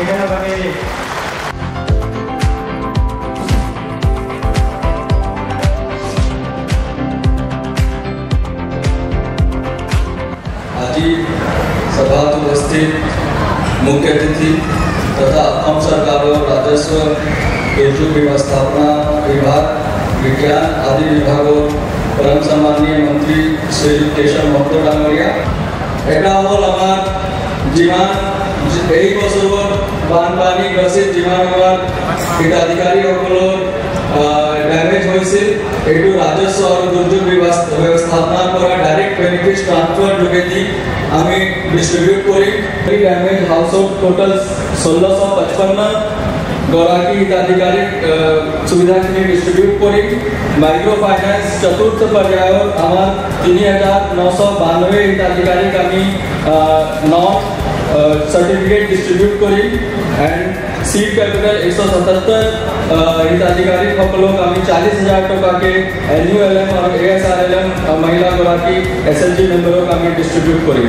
এখানে বাকি सभा उपस्थित मुख्य अतिथि तथा असम सरकार और राजस्व दुर्योग व्यवस्थापना विभाग विज्ञान आदि विभागों परम सम्मानीय मंत्री श्री केशव महतो डांगरिया এটা হল আমার জীবন এই বছর বানপানী গ্রসিত জীবন আমার হিতাধিকারী সকলের ড্যামেজ হয়েছিল এইটো রাজস্ব আর দুর্যোগ ব্যবস্থাপনা করা ডাইরেক্ট বেনিফিট ট্রান্সফার যোগেদি আমি ডিস্ট্রিবিউট করি এই ড্যামেজ হাউস হোল্ড টোটাল 1655 গৰাকী হিতাধিকাৰীক সুবিধাখিনি ডিস্ট্ৰিবিউট কৰি মাইক্ৰো ফাইন্যান্স চতুৰ্থ পৰ্যায়ৰ আমাৰ 3992 হিতাধিকাৰীক আমি নন सर्टिफिकेट डिस्ट्रीब्यूट करी एंड सीड कैपिटल 177 हिताधिकारी सकलोक आमी 40,000 टका के एनयूएलएम और एएसआरएलएम महिला गराकी एसएलजी मेंबरों आमी डिस्ट्रीब्यूट करी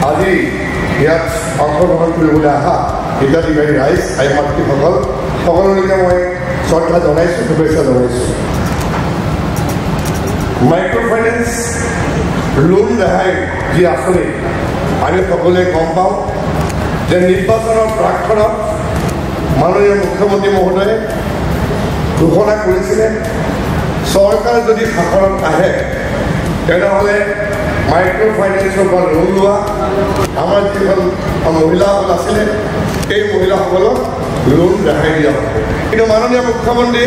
আজি ইয়াত অংশগ্রহণ কৰিবলৈ অহা হিতাধিকাৰী ৰাইজ আই মাতৃসকল সকলোকে মই শ্ৰদ্ধা জনাইছোঁ শুভেচ্ছা জনাইছোঁ মাইক্ৰ' ফাইনেন্স লোন ৰেহাই যি আঁচনি আমি সকলোৱে গম পাওঁ যে নিৰ্বাচনৰ প্ৰাকক্ষণত মাননীয় মুখ্যমন্ত্ৰী মহোদয়ে ঘোষণা কৰিছিলে চৰকাৰ যদি শাসনত আহে তেনেহ'লে মাইক্ৰ' ফাইনেন্সৰ পৰা লোন লোৱা আমাৰ যিসকল মহিলাসকল আছিলে এই মহিলাসকলক লোন ৰেহাই দিয়া হ'ব কিন্তু মাননীয় মুখ্যমন্ত্ৰী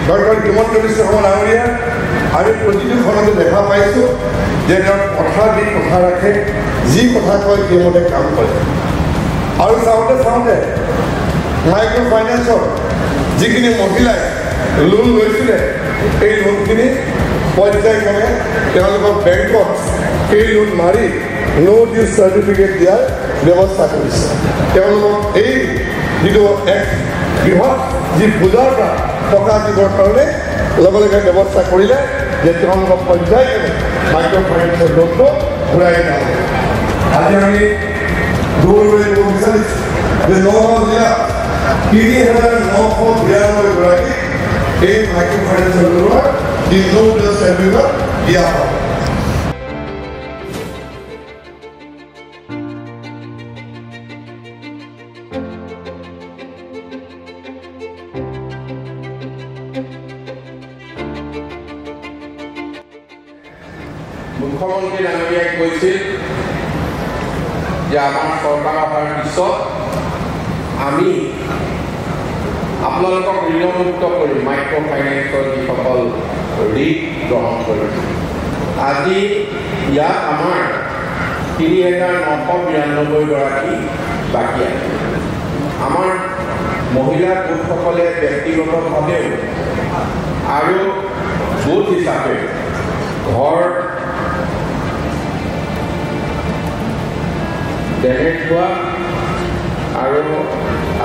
ডক্টৰ হিমন্ত বিশ্ব শৰ্মা ডাঙৰীয়া আমি প্ৰতিটো খনতে দেখা পাইছোঁ যে তেওঁ কথা দি কথা ৰাখে যি কথা কয় সেইমতে কাম কৰে আৰু চাওঁতে চাওঁতে মাইক্ৰ' ফাইনেন্সৰ যিখিনি মহিলাই লোন লৈছিলে এই লোনখিনি পৰ্যায়ক্ৰমে তেওঁলোকৰ বেংকত সেই লোন মাৰি নো ডিউ চাৰ্টিফিকেট দিয়াৰ ব্যৱস্থা কৰিছে তেওঁলোকক এই যিটো এক বৃহৎ যি পূজাৰ পৰা টকা দিবৰ কাৰণে লগে লগে ব্যৱস্থা কৰিলে যে তেওঁলোকক পৰ্যায়ক্ৰমে মাইক্ৰ' ফাইনেন্সৰ লোনটো ঘূৰাই দিয়া হ'ব আজি আমি দৌৰলৈ দিব বিচাৰিছোঁ যে নগাঁও জিলাত ৩,৯৯২ গৰাকী এই মাইক্ৰ' ফাইনেন্সৰ লোনৰ নো ডিউ চাৰ্টিফিকেট দিয়া হ'ব মুখ্যমন্ত্ৰী ডাঙৰীয়াই কৈছিল যে আমাৰ চৰকাৰ অহাৰ পিছত আমি আপোনালোকক ঋণমুক্ত কৰিম মাইক্ৰ' ফাইনেন্সৰ যিসকল ঋণ গ্ৰহণ কৰিছোঁ আজি ইয়াত আমাৰ ৩,৯৯২ গৰাকী বাকী আছে আমাৰ মহিলা গোটসকলে ব্যক্তিগতভাৱেও আৰু গোট হিচাপে ঘৰ ডেমেজ হোৱা আৰু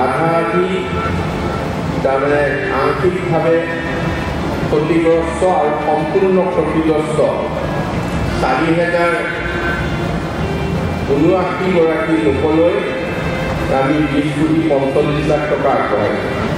আধা আধি তাৰমানে আংশিকভাৱে ক্ষতিগ্ৰস্ত আৰু সম্পূৰ্ণ ক্ষতিগ্ৰস্ত 4,079 গৰাকী লোকলৈ আমি 20,45,00,000 টকা আগবঢ়াইছোঁ